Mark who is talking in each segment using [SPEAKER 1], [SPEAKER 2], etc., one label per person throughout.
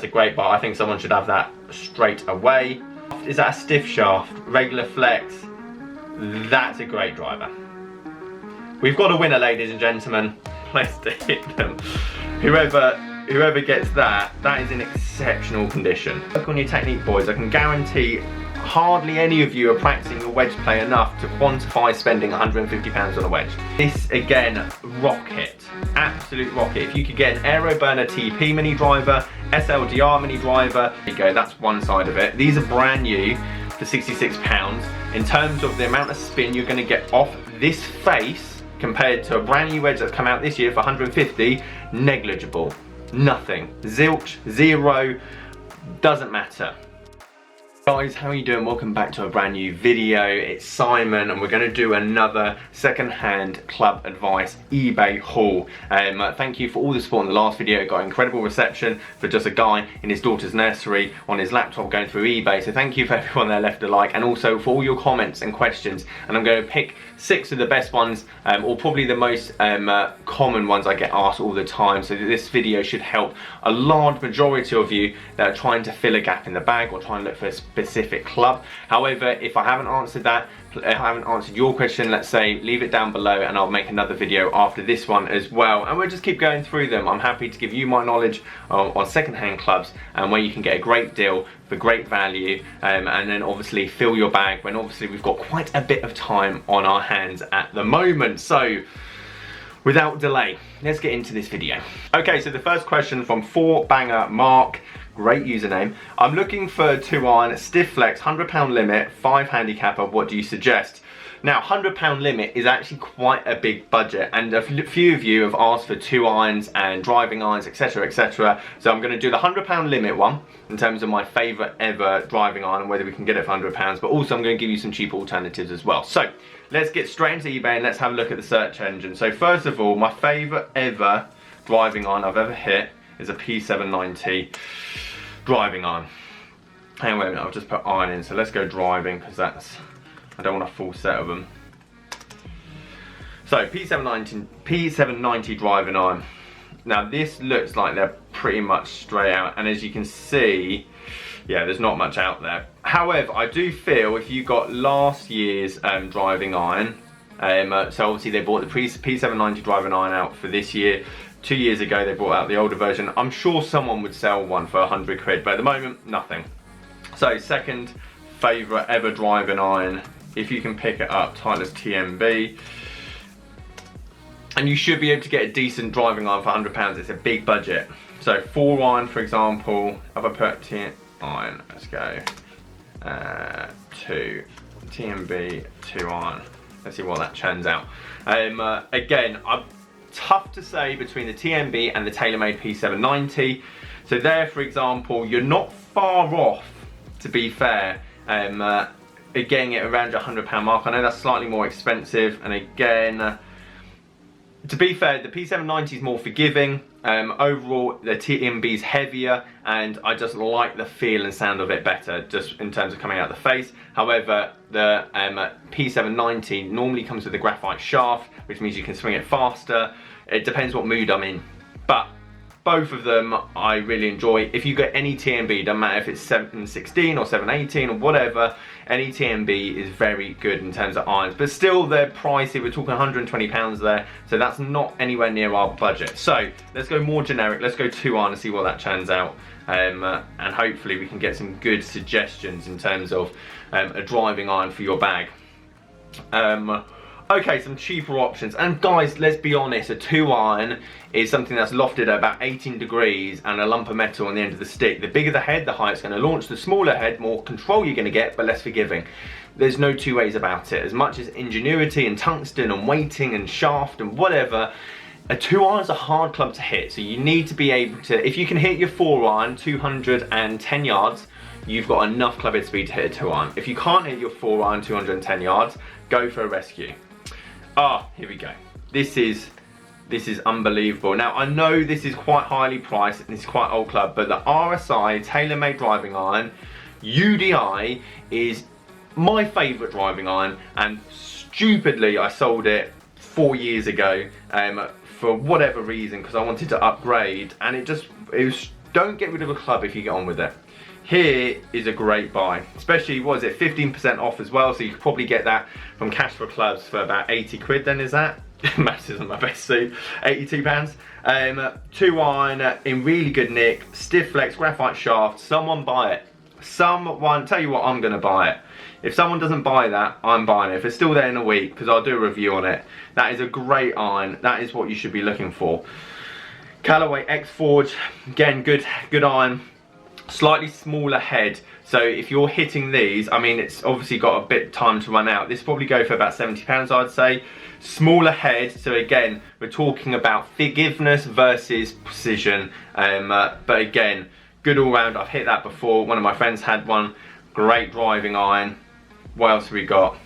[SPEAKER 1] a great buy. I think someone should have that straight away. Is that a stiff shaft? Regular flex? That's a great driver. We've got a winner, ladies and gentlemen. Place to hit them. Whoever gets that, that is in exceptional condition. Look on your technique, boys. I can guarantee hardly any of you are practicing your wedge play enough to quantify spending £150 on a wedge. This, again, rocket. Absolute rocket. If you could get an Aero Burner TP mini driver, SLDR mini driver, there you go, that's one side of it. These are brand new for £66. In terms of the amount of spin you're going to get off this face compared to a brand new wedge that's come out this year for 150, negligible. Nothing. Zilch, zero, doesn't matter. Guys, how are you doing? Welcome back to a brand new video. It's Simon and we're going to do another second-hand club advice eBay haul. Thank you for all the support in the last video. It got incredible reception for just a guy in his daughter's nursery on his laptop going through eBay. So thank you for everyone that left a like, and also for all your comments and questions. And I'm going to pick 6 of the best ones, or probably the most common ones I get asked all the time. So this video should help a large majority of you that are trying to fill a gap in the bag or trying to look for a specific club. However, if I haven't answered that, I haven't answered your question, let's say, leave it down below and I'll make another video after this one as well, and we'll just keep going through them. I'm happy to give you my knowledge on second-hand clubs and where you can get a great deal for great value, and then obviously fill your bag when obviously we've got quite a bit of time on our hands at the moment. So without delay, let's get into this video. Okay, so the first question from 4Banger Mark. Great username. I'm looking for 2-iron, stiff flex, £100 limit, 5 handicapper. What do you suggest? Now, £100 limit is actually quite a big budget, and a few of you have asked for 2 irons and driving irons, etc, etc. So I'm going to do the £100 limit one in terms of my favourite ever driving iron and whether we can get it for £100, but also I'm going to give you some cheap alternatives as well. So let's get straight into eBay and let's have a look at the search engine. So first of all, my favourite ever driving iron I've ever hit is a P790 driving iron. Hang on a minute, I've just put iron in, so let's go driving because that's, I don't want a full set of them. So P790 driving iron. Now this looks like they're pretty much straight out, and as you can see, yeah, there's not much out there. However, I do feel if you got last year's driving iron, so obviously they bought the P790 driving iron out for this year. 2 years ago they brought out the older version. I'm sure someone would sell one for 100 quid, but at the moment, nothing. So second favourite ever driving iron, if you can pick it up, Tyler's TMB. And you should be able to get a decent driving iron for £100, it's a big budget. So 4 iron, for example, if I put iron, let's go, 2, TMB, 2 iron. Let's see what that churns out. Again, tough to say between the TMB and the TaylorMade P790. So there, for example, you're not far off, to be fair. Again, at around your £100 mark. I know that's slightly more expensive, and again, to be fair, the P790 is more forgiving. Overall, the TMB is heavier, and I just like the feel and sound of it better, just in terms of coming out the face. However, the P790 normally comes with a graphite shaft, which means you can swing it faster. It depends what mood I'm in, but both of them I really enjoy. If you get any TMB, doesn't matter if it's 716 or 718 or whatever, any TMB is very good in terms of irons, but still they're pricey. We're talking £120 there, so that's not anywhere near our budget. So let's go more generic, let's go 2 iron and see what that churns out, and hopefully we can get some good suggestions in terms of a driving iron for your bag. Okay, some cheaper options, and guys, let's be honest, a 2 iron is something that's lofted at about 18 degrees and a lump of metal on the end of the stick. The bigger the head, the higher it's going to launch. The smaller head, more control you're going to get, but less forgiving. There's no two ways about it. As much as ingenuity and tungsten and weighting and shaft and whatever, a 2 iron is a hard club to hit, so you need to be able to, if you can hit your 4 iron 210 yards, you've got enough club head speed to hit a 2 iron. If you can't hit your 4 iron 210 yards, go for a rescue. Ah, here we go. This is unbelievable. Now, I know this is quite highly priced and it's quite old club, but the RSI TaylorMade driving iron UDI is my favourite driving iron, and stupidly I sold it 4 years ago for whatever reason, because I wanted to upgrade, and it was don't get rid of a club if you get on with it. Here is a great buy, especially, what is it, 15% off as well, so you could probably get that from Cash for Clubs for about 80 quid then, is that? Maths isn't my best suit. £82. 2-iron in really good nick, stiff flex, graphite shaft. Someone buy it. Someone, tell you what, I'm gonna buy it. If someone doesn't buy that, I'm buying it. If it's still there in a week, because I'll do a review on it. That is a great iron. That is what you should be looking for. Callaway X Forge, again, good iron. Slightly smaller head, so if you're hitting these, I mean, it's obviously got a bit time to run out. This probably go for about £70, I'd say. Smaller head, so again, we're talking about forgiveness versus precision, but again, good all round. I've hit that before. One of my friends had one. Great driving iron. What else have we got?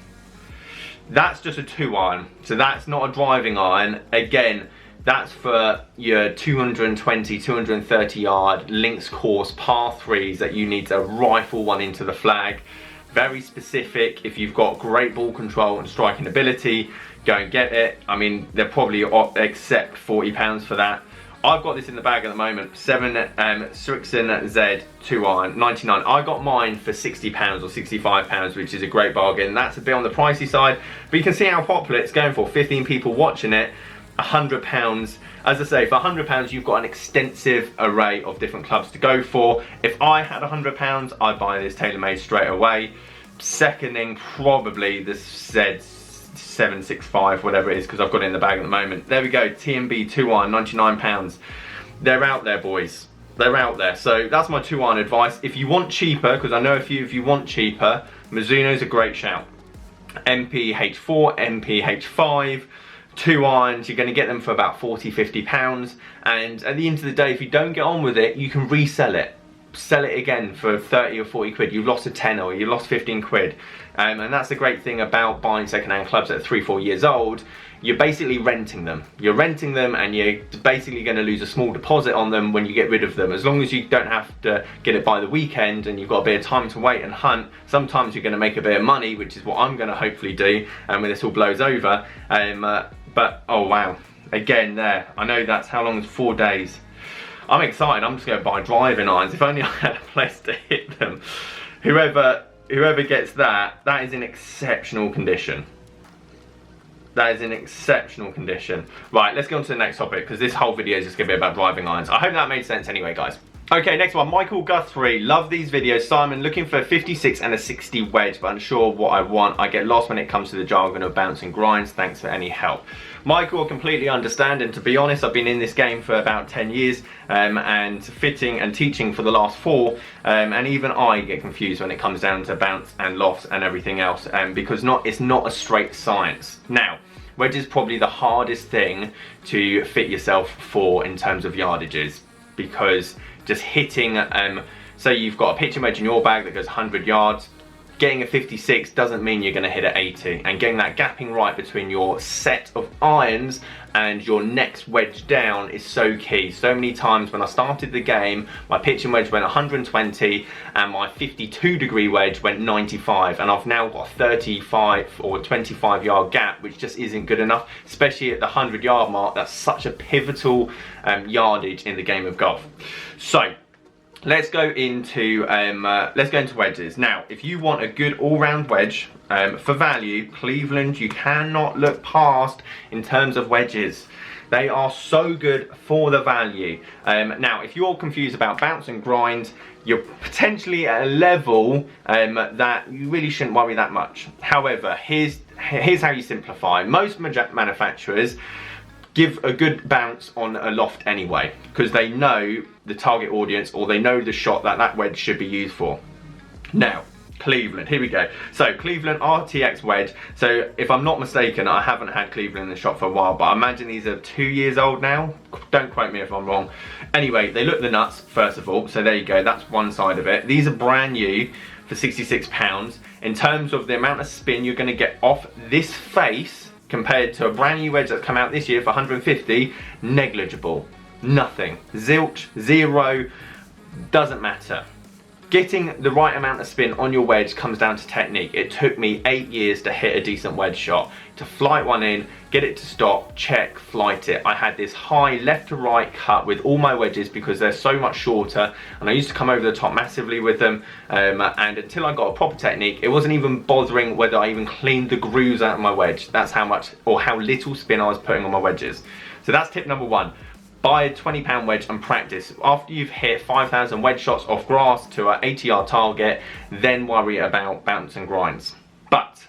[SPEAKER 1] That's just a 2-iron, so that's not a driving iron. Again, that's for your 220, 230 yard links course par 3s that you need to rifle one into the flag. Very specific. If you've got great ball control and striking ability, go and get it. I mean, they'll probably accept £40 for that. I've got this in the bag at the moment, 7 Srixon Z 2-iron, 99. I got mine for £60 or £65, which is a great bargain. That's a bit on the pricey side, but you can see how popular it's going for. 15 people watching it. £100. As I say, for £100 you've got an extensive array of different clubs to go for. If I had £100, I'd buy this TaylorMade straight away. Seconding probably the Z765, whatever it is, because I've got it in the bag at the moment. There we go, TMB 2-iron, £99. They're out there, boys. They're out there. So that's my 2-iron advice. If you want cheaper, because I know a few, if you want cheaper, Mizuno's a great shout. MPH4, MPH5. 2 irons, you're going to get them for about £40–50, and at the end of the day, if you don't get on with it, you can resell it, sell it again for 30 or 40 quid. You've lost a tenner, or you lost 15 quid, and that's the great thing about buying second-hand clubs that are 3–4 years old. You're basically renting them. You're renting them, and you're basically going to lose a small deposit on them when you get rid of them. As long as you don't have to get it by the weekend and you've got a bit of time to wait and hunt, sometimes you're going to make a bit of money, which is what I'm going to hopefully do when this all blows over. But oh wow, again there, I know that's how long, it's 4 days. I'm excited. I'm just going to buy driving irons. If only I had a place to hit them. Whoever gets that, that is in exceptional condition. That is in exceptional condition. Right, let's go on to the next topic, because this whole video is just going to be about driving irons. I hope that made sense anyway, guys. Okay, next one, Michael Guthrie. Love these videos. Simon, looking for a 56 and a 60 wedge, but unsure what I want. I get lost when it comes to the jargon of bouncing grinds. Thanks for any help. Michael, I completely understand, and to be honest, I've been in this game for about 10 years and fitting and teaching for the last 4, and even I get confused when it comes down to bounce and lofts and everything else, because it's not a straight science. Now, wedge is probably the hardest thing to fit yourself for in terms of yardages, because just hitting, say you've got a pitching wedge in your bag that goes 100 yards, getting a 56 doesn't mean you're going to hit at 80, and getting that gapping right between your set of irons and your next wedge down is so key. So many times when I started the game, my pitching wedge went 120 and my 52-degree wedge went 95, and I've now got a 35 or 25 yard gap, which just isn't good enough, especially at the 100-yard mark. That's such a pivotal yardage in the game of golf. So let's go into wedges. Now, if you want a good all-round wedge for value, Cleveland you cannot look past in terms of wedges. They are so good for the value. Now, if you're confused about bounce and grind, you're potentially at a level that you really shouldn't worry that much. However, here's how you simplify. Most manufacturers give a good bounce on a loft anyway, because they know the target audience, or they know the shot that wedge should be used for. Now, Cleveland, here we go. So Cleveland RTX wedge. So if I'm not mistaken, I haven't had Cleveland in the shop for a while, but I imagine these are 2 years old now. Don't quote me if I'm wrong. Anyway, they look the nuts, first of all. So there you go, that's one side of it. These are brand new for £66. In terms of the amount of spin you're gonna get off this face, compared to a brand new wedge that's come out this year for 150, negligible. Nothing. Zilch, zero, doesn't matter. Getting the right amount of spin on your wedge comes down to technique. It took me 8 years to hit a decent wedge shot. To flight one in, get it to stop, check, flight it. I had this high left to right cut with all my wedges because they're so much shorter, and I used to come over the top massively with them, and until I got a proper technique, it wasn't even bothering whether I even cleaned the grooves out of my wedge. That's how much or how little spin I was putting on my wedges. So that's tip number 1. Buy a 20-pound wedge and practice. After you've hit 5,000 wedge shots off grass to an 80-yard target, then worry about bounce and grinds. But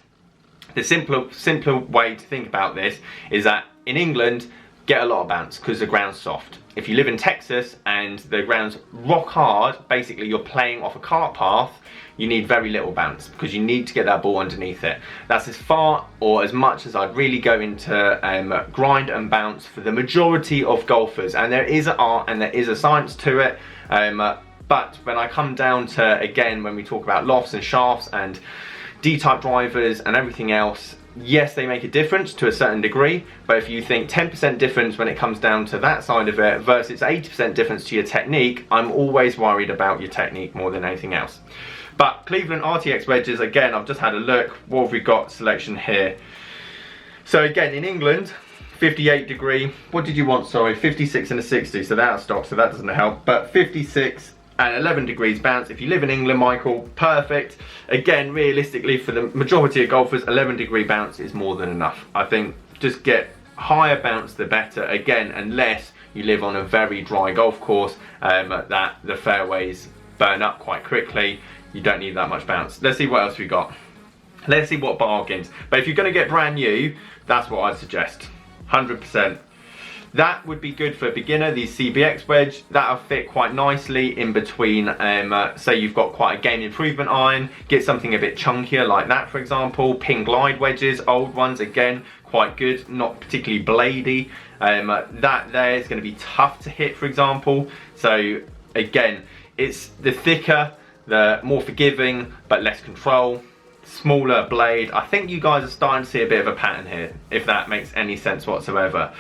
[SPEAKER 1] the simpler way to think about this is that in England, get a lot of bounce because the ground's soft. If you live in Texas and the ground's rock hard, basically you're playing off a cart path, you need very little bounce because you need to get that ball underneath it. That's as far or as much as I'd really go into grind and bounce for the majority of golfers. And there is an art and there is a science to it. But when I come down to, again, when we talk about lofts and shafts and D-type drivers and everything else, yes, they make a difference to a certain degree, but if you think 10% difference when it comes down to that side of it versus 80% difference to your technique, I'm always worried about your technique more than anything else. But Cleveland RTX wedges, again, I've just had a look. What have we got selection here? So again, in England, 58 degree, what did you want, sorry, 56 and a 60, so that's stock, so that doesn't help, but 56 and 11 degrees bounce. If you live in England, Michael, perfect. Again, realistically, for the majority of golfers, 11 degree bounce is more than enough. I think just get higher bounce, the better. Again, unless you live on a very dry golf course that the fairways burn up quite quickly, you don't need that much bounce. Let's see what else we got. Let's see what bargains. But if you're going to get brand new, that's what I'd suggest, 100%. That would be good for a beginner, these CBX wedge. That'll fit quite nicely in between, say you've got quite a game improvement iron, get something a bit chunkier like that, for example. Pin glide wedges, old ones, again, quite good, not particularly bladey. That there is going to be tough to hit, for example. So again, it's the thicker, the more forgiving, but less control. Smaller blade. I think you guys are starting to see a bit of a pattern here, if that makes any sense whatsoever.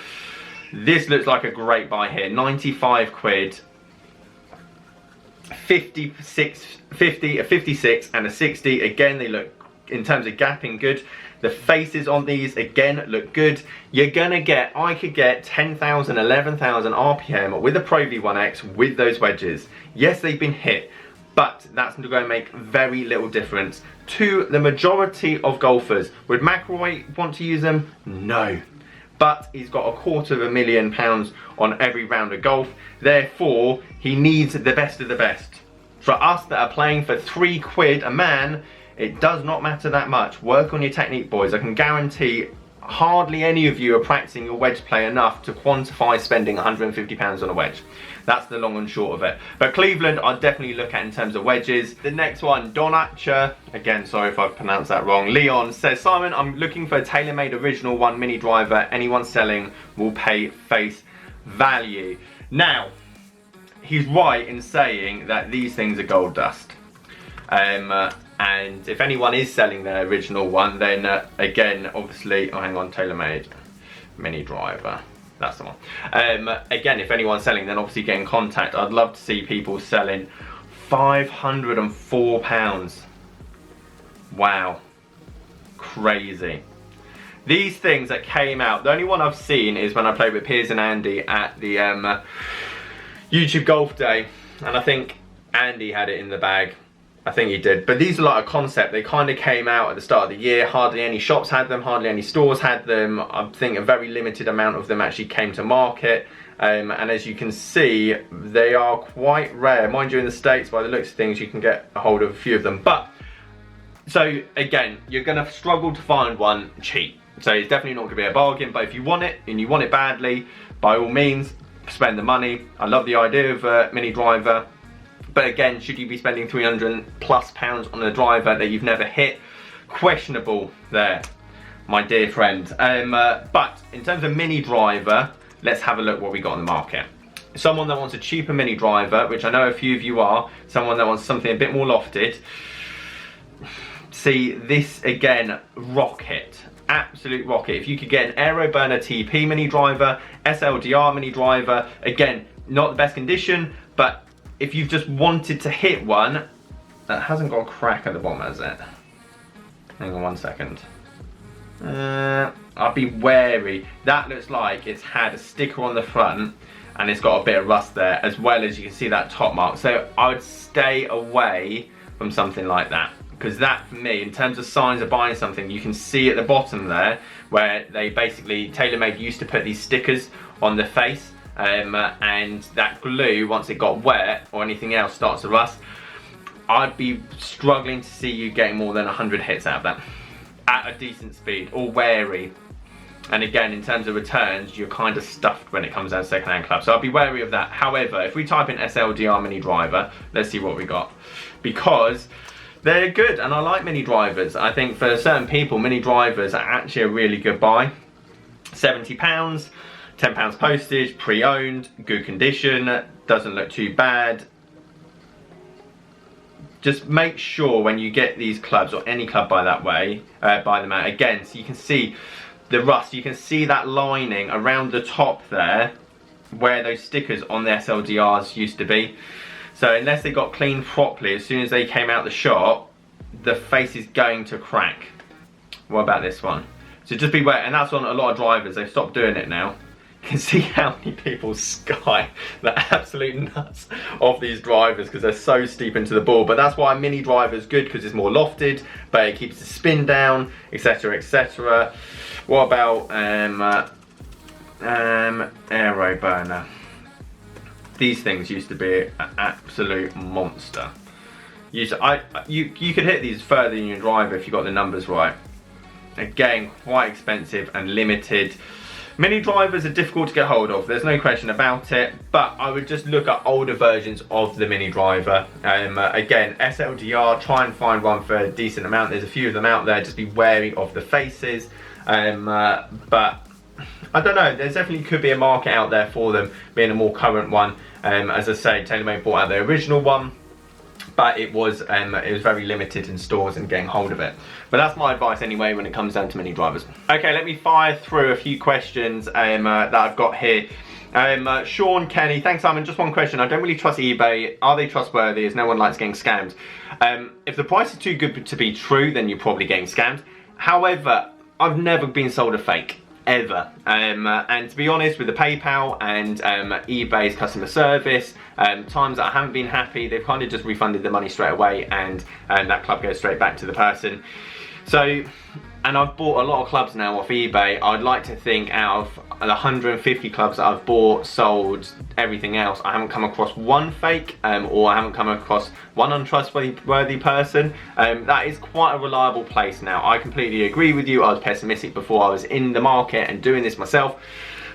[SPEAKER 1] This looks like a great buy here, 95 quid, 56, a 56 and a 60. Again, they look, in terms of gapping, good. The faces on these, again, look good. You're gonna get, I could get 10,000, 11,000 RPM with a Pro V1X with those wedges. Yes, they've been hit, but that's going to make very little difference to the majority of golfers. Would McIlroy want to use them? No. But he's got £250,000 on every round of golf. Therefore, he needs the best of the best. For us that are playing for £3 a man, it does not matter that much. Work on your technique, boys. I can guarantee hardly any of you are practicing your wedge play enough to quantify spending £150 on a wedge. That's the long and short of it. But Cleveland, I'd definitely look at in terms of wedges. The next one, Don Atcher, again, sorry if I've pronounced that wrong. Leon says, Simon, I'm looking for a tailor-made original one mini driver. Anyone selling will pay face value. Now, he's right in saying that these things are gold dust. And if anyone is selling their original one, then again, obviously, oh, hang on, tailor-made mini driver. That's the one. Again, if anyone's selling, then obviously get in contact. I'd love to see people selling £504. Wow. Crazy. These things that came out, the only one I've seen is when I played with Piers and Andy at the YouTube Golf Day. And I think Andy had it in the bag. I think he did, but these are like a concept. They kind of came out at the start of the year. Hardly any shops had them, hardly any stores had them. I think a very limited amount of them actually came to market. And as you can see, they are quite rare. Mind you, in the States, by the looks of things, you can get a hold of a few of them. But, so again, you're gonna struggle to find one cheap. So it's definitely not gonna be a bargain, but if you want it, and you want it badly, by all means, spend the money. I love the idea of a mini driver. But again, should you be spending £300+ on a driver that you've never hit? Questionable there, my dear friend. But in terms of mini driver, let's have a look what we got on the market. Someone that wants a cheaper mini driver, which I know a few of you are, someone that wants something a bit more lofted. See, this again, rocket. Absolute rocket. If you could get an Aero Burner TP mini driver, SLDR mini driver, again, not the best condition, but if you've just wanted to hit one, That hasn't got a crack at the bottom, has it? Hang on 1 second. I'd be wary. That looks like it's had a sticker on the front and it's got a bit of rust there, as well as you can see that top mark. So I would stay away from something like that, because that, for me, in terms of signs of buying something, you can see at the bottom there where they basically, TaylorMade used to put these stickers on the face, and that glue, once it got wet or anything else, starts to rust. I'd be struggling to see you getting more than 100 hits out of that at a decent speed, or wary. And again, in terms of returns, you're kind of stuffed when it comes down to second-hand clubs. So I'd be wary of that. However, if we type in SLDR mini driver, let's see what we got. Because they're good, and I like mini drivers. I think for certain people, mini drivers are actually a really good buy. £70, £10 postage, pre-owned, good condition, doesn't look too bad. Just make sure when you get these clubs, or any club by that way, buy them out again, so you can see the rust. You can see that lining around the top there, where those stickers on the SLDRs used to be. So unless they got cleaned properly, as soon as they came out the shop, the face is going to crack. What about this one? So just beware, and that's on a lot of drivers. They've stopped doing it now. You can see how many people sky the absolute nuts of these drivers because they're so steep into the ball. But that's why a mini driver is good, because it's more lofted, but it keeps the spin down, etc, etc. What about aero burner? These things used to be an absolute monster. You could hit these further in your driver if you got the numbers right. Again, quite expensive and limited. Mini drivers are difficult to get hold of, there's no question about it, but I would just look at older versions of the mini driver. Again, SLDR, try and find one for a decent amount. There's a few of them out there, just be wary of the faces. But I don't know, there definitely could be a market out there for them, being a more current one. As I say, TaylorMade bought out their original one, but it was very limited in stores and getting hold of it. But that's my advice anyway when it comes down to mini drivers. Okay, let me fire through a few questions that I've got here. Sean Kenny, thanks Simon, just one question. I don't really trust eBay. Are they trustworthy, as no one likes getting scammed? If the price is too good to be true, then you're probably getting scammed. However, I've never been sold a fake, ever. And to be honest, with the PayPal and eBay's customer service, times that I haven't been happy, they've kind of just refunded the money straight away, and that club goes straight back to the person. So, and I've bought a lot of clubs now off eBay. I'd like to think out of the 150 clubs that I've bought, sold, everything else, I haven't come across one fake, or I haven't come across one untrustworthy person. That is quite a reliable place now. I completely agree with you. I was pessimistic before I was in the market and doing this myself.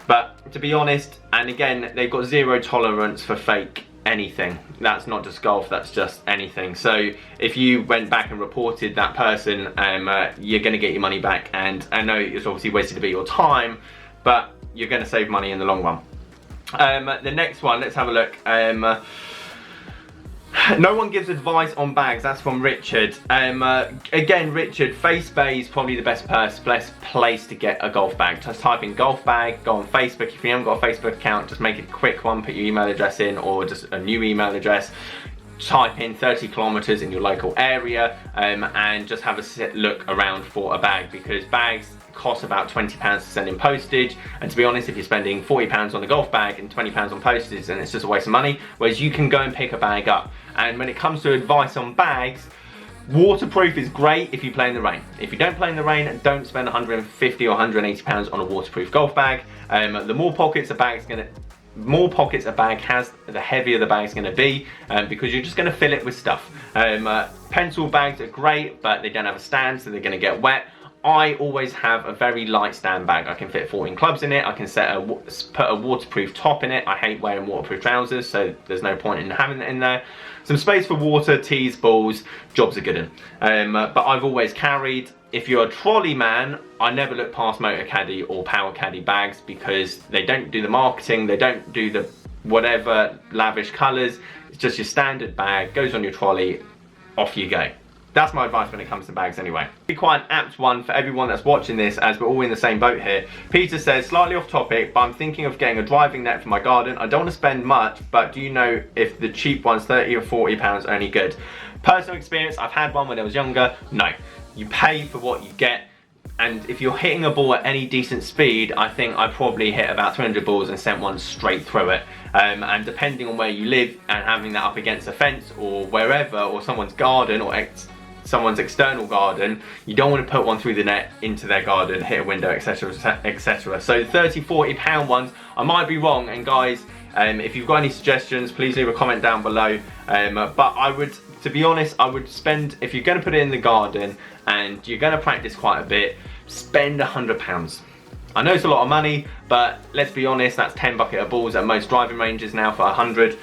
[SPEAKER 1] But to be honest, and again, they've got zero tolerance for fake anything. That's not just golf, that's just anything. So if you went back and reported that person, you're going to get your money back. And I know it's obviously wasted a bit of your time, but you're going to save money in the long run. The next one, let's have a look. No one gives advice on bags. That's from Richard. Again, Richard, FaceBay is probably the best place to get a golf bag. Just type in golf bag, go on Facebook. If you haven't got a Facebook account, just make it a quick one, put your email address in, or just a new email address. Type in 30 kilometers in your local area, and just have a look around for a bag, because bags cost about £20 to send in postage, and to be honest, if you're spending £40 on a golf bag and £20 on postage, then it's just a waste of money. Whereas you can go and pick a bag up. And when it comes to advice on bags, waterproof is great if you play in the rain. If you don't play in the rain, don't spend £150 or £180 on a waterproof golf bag. The more pockets a bag has, the heavier the bag's going to be, because you're just going to fill it with stuff. Pencil bags are great, but they don't have a stand, so they're going to get wet. I always have a very light stand bag. I can fit 14 clubs in it. I can put a waterproof top in it. I hate wearing waterproof trousers, so there's no point in having it in there. Some space for water, tees, balls, jobs are good in. But I've always carried, if you're a trolley man, I never look past Motor Caddy or Power Caddy bags, because they don't do the marketing, they don't do the whatever lavish colours. It's just your standard bag, goes on your trolley, off you go. That's my advice when it comes to bags anyway. Be quite an apt one for everyone that's watching this, as we're all in the same boat here. Peter says, slightly off topic, but I'm thinking of getting a driving net for my garden. I don't want to spend much, but do you know if the cheap ones, 30 or 40 pounds, are any good? Personal experience, I've had one when I was younger. No, you pay for what you get. And if you're hitting a ball at any decent speed, I think I probably hit about 300 balls and sent one straight through it. And depending on where you live and having that up against a fence or wherever, or someone's garden or someone's external garden, you don't want to put one through the net into their garden, hit a window, etc, etc. So 30, 40 pound ones, I might be wrong, and guys, if you've got any suggestions, please leave a comment down below. But I would, to be honest, I would spend, if you're going to put it in the garden and you're going to practice quite a bit, spend £100. I know it's a lot of money, but let's be honest, that's 10 bucket of balls at most driving ranges now for 100.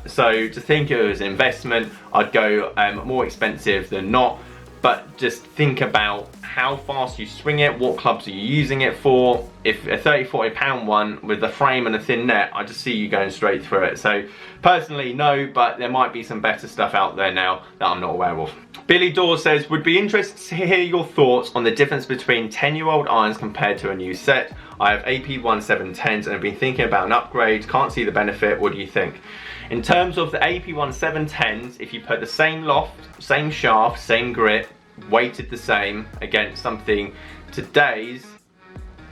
[SPEAKER 1] So to think it was an investment, I'd go more expensive than not. But just think about how fast you swing it, what clubs are you using it for. If a 30, 40 pound one with a frame and a thin net, I just see you going straight through it. So personally, no, but there might be some better stuff out there now that I'm not aware of. Billy Dawes says, would be interested to hear your thoughts on the difference between 10-year-old irons compared to a new set. I have AP1 710s and have been thinking about an upgrade, can't see the benefit, what do you think? In terms of the AP1 710s, if you put the same loft, same shaft, same grip, weighted the same against something today's,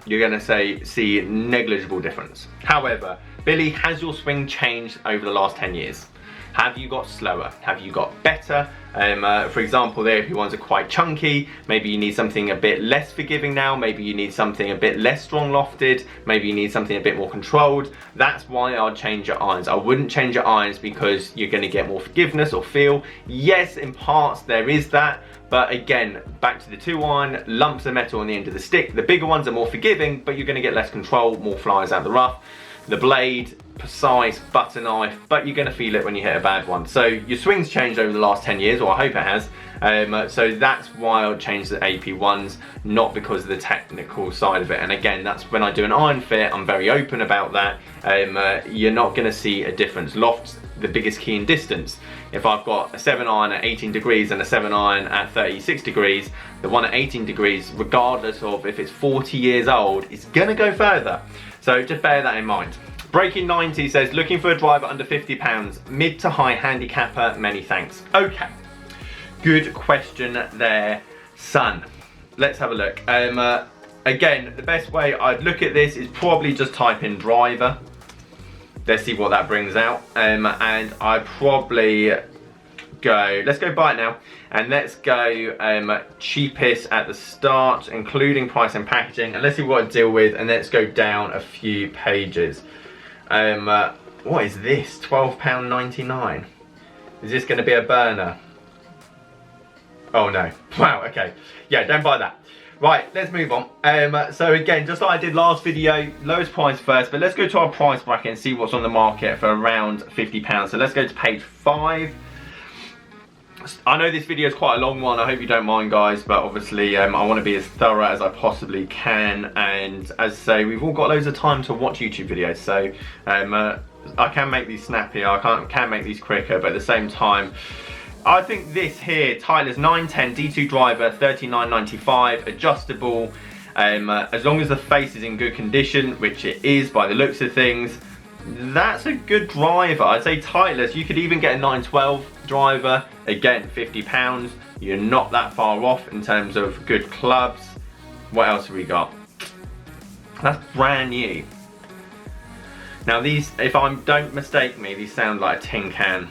[SPEAKER 1] you're going to see negligible difference. However, Billy, has your swing changed over the last 10 years? Have you got slower? Have you got better? For example, the AP1s are quite chunky. Maybe you need something a bit less forgiving now. Maybe you need something a bit less strong lofted. Maybe you need something a bit more controlled. That's why I'd change your irons. I wouldn't change your irons because you're going to get more forgiveness or feel. Yes, in parts there is that. But again, back to the 2-iron, lumps of metal on the end of the stick. The bigger ones are more forgiving, but you're going to get less control, more flies out the rough. The blade, precise, butter knife, but you're going to feel it when you hit a bad one. So your swing's changed over the last 10 years, or I hope it has. So that's why I would change the AP1s, not because of the technical side of it. And again, that's when I do an iron fit, I'm very open about that. You're not going to see a difference. Loft's the biggest key in distance. If I've got a 7-iron at 18 degrees and a 7-iron at 36 degrees, the one at 18 degrees, regardless of if it's 40 years old, is going to go further. So just bear that in mind. Breaking 90 says, looking for a driver under £50, mid to high handicapper, many thanks. Okay, good question there, son. Let's have a look. Again, the best way I'd look at this is probably just type in driver. Let's see what that brings out. And I'd probably go, let's go buy it now. And let's go cheapest at the start, including price and packaging. And let's see what I deal with. And let's go down a few pages. What is this? £12.99. Is this going to be a burner? Oh no. Wow, okay. Yeah, don't buy that. Right, let's move on. So again, just like I did last video, lowest price first, but let's go to our price bracket and see what's on the market for around £50. So let's go to page 5. I know this video is quite a long one, I hope you don't mind guys, but obviously I want to be as thorough as I possibly can, and as I say, we've all got loads of time to watch YouTube videos, so I can make these snappier, I can make these quicker, but at the same time, I think this here, Tyler's 910 D2 driver, $39.95, adjustable, as long as the face is in good condition, which it is by the looks of things, that's a good driver. I'd say Tyler's, you could even get a 912 driver, again £50, you're not that far off in terms of good clubs. What else have we got? That's brand new. Now these, if I don't mistake me, these sound like a tin can.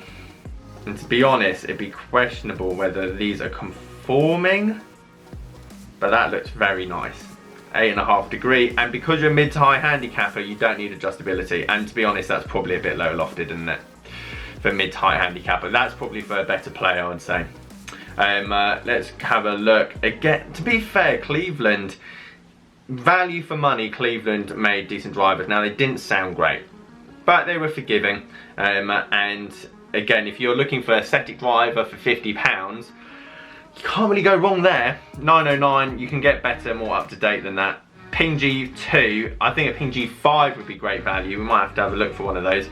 [SPEAKER 1] And to be honest, it'd be questionable whether these are conforming, but that looks very nice. 8.5 degree, and because you're a mid to high handicapper, you don't need adjustability. And to be honest, that's probably a bit low lofted, isn't it? For mid to high handicapper, that's probably for a better player, I would say. Let's have a look again. To be fair, Cleveland, value for money, Cleveland made decent drivers. Now they didn't sound great, but they were forgiving. And again, if you're looking for a static driver for £50, you can't really go wrong there. 909, you can get better, more up to date than that. Ping G2, I think a Ping G5 would be great value. We might have to have a look for one of those.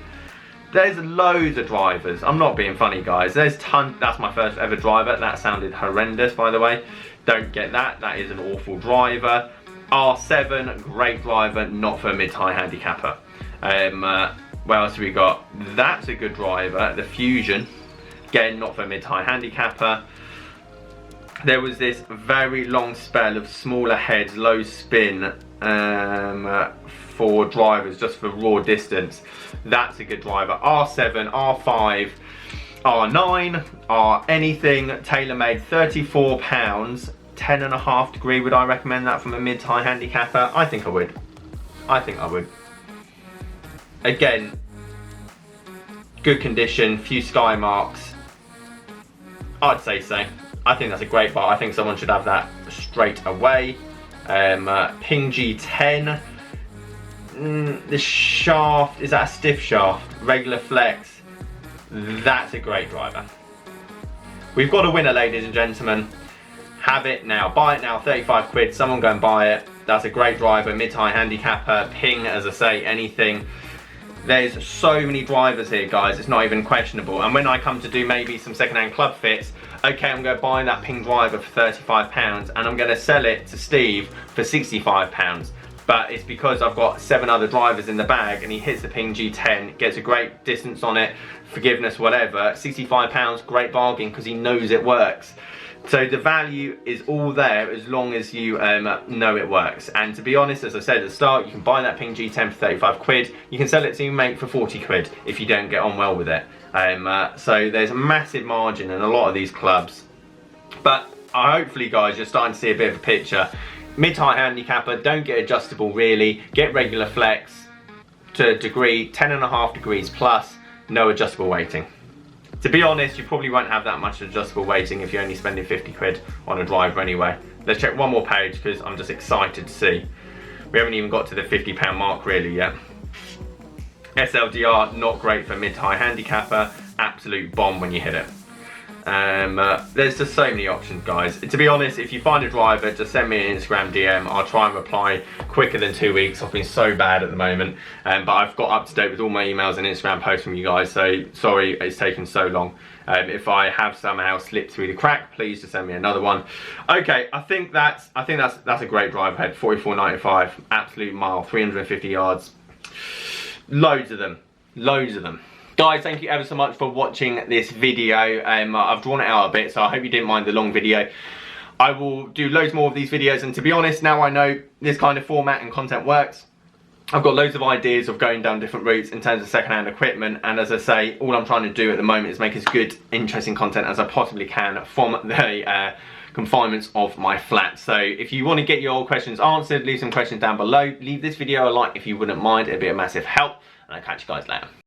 [SPEAKER 1] There's loads of drivers. I'm not being funny, guys. There's tons. That's my first ever driver. That sounded horrendous, by the way. Don't get that. That is an awful driver. R7, great driver, not for a mid-high handicapper. What else have we got? That's a good driver. The Fusion, again, not for a mid-high handicapper. There was this very long spell of smaller heads, low spin for drivers, just for raw distance. That's a good driver. R7, R5, R9, R anything, tailor-made, £34, 10.5 degree. Would I recommend that from a mid-high handicapper? I think I would. I think I would. Again, good condition, few sky marks. I'd say so. I think that's a great bar. I think someone should have that straight away. Ping G10. The shaft, is that a stiff shaft? Regular flex. That's a great driver. We've got a winner, ladies and gentlemen. Have it now. Buy it now, 35 quid. Someone go and buy it. That's a great driver, mid-high handicapper. Ping, as I say, anything. There's so many drivers here, guys, it's not even questionable. And when I come to do maybe some second-hand club fits, okay, I'm going to buy that Ping driver for £35 and I'm going to sell it to Steve for £65. But it's because I've got 7 other drivers in the bag and he hits the Ping G10, gets a great distance on it, forgiveness, whatever. £65, great bargain because he knows it works. So the value is all there as long as you know it works. And to be honest, as I said at the start, you can buy that Ping G10 for 35 quid. You can sell it to your mate for 40 quid if you don't get on well with it. So there's a massive margin in a lot of these clubs. But hopefully, guys, you're starting to see a bit of a picture. Mid-high handicapper, don't get adjustable really. Get regular flex to a degree, 10.5 degrees plus, no adjustable weighting. To be honest, you probably won't have that much adjustable weighting if you're only spending 50 quid on a driver anyway. Let's check one more page because I'm just excited to see. We haven't even got to the £50 mark really yet. SLDR, not great for mid-high handicapper, absolute bomb when you hit it. There's just so many options, guys. To be honest, if you find a driver, just send me an Instagram DM. I'll try and reply quicker than 2 weeks. I've been so bad at the moment, but I've got up to date with all my emails and Instagram posts from you guys, so sorry it's taken so long. If I have somehow slipped through the crack, please just send me another one. Okay, I think that's a great drive head. 44.95, absolute mile, 350 yards. Loads of them, loads of them. Guys, thank you ever so much for watching this video. I've drawn it out a bit, so I hope you didn't mind the long video. I will do loads more of these videos, and to be honest, now I know this kind of format and content works. I've got loads of ideas of going down different routes in terms of second-hand equipment, and as I say, all I'm trying to do at the moment is make as good, interesting content as I possibly can from the confinements of my flat. So if you want to get your questions answered, leave some questions down below. Leave this video a like if you wouldn't mind, it'd be a massive help, and I'll catch you guys later.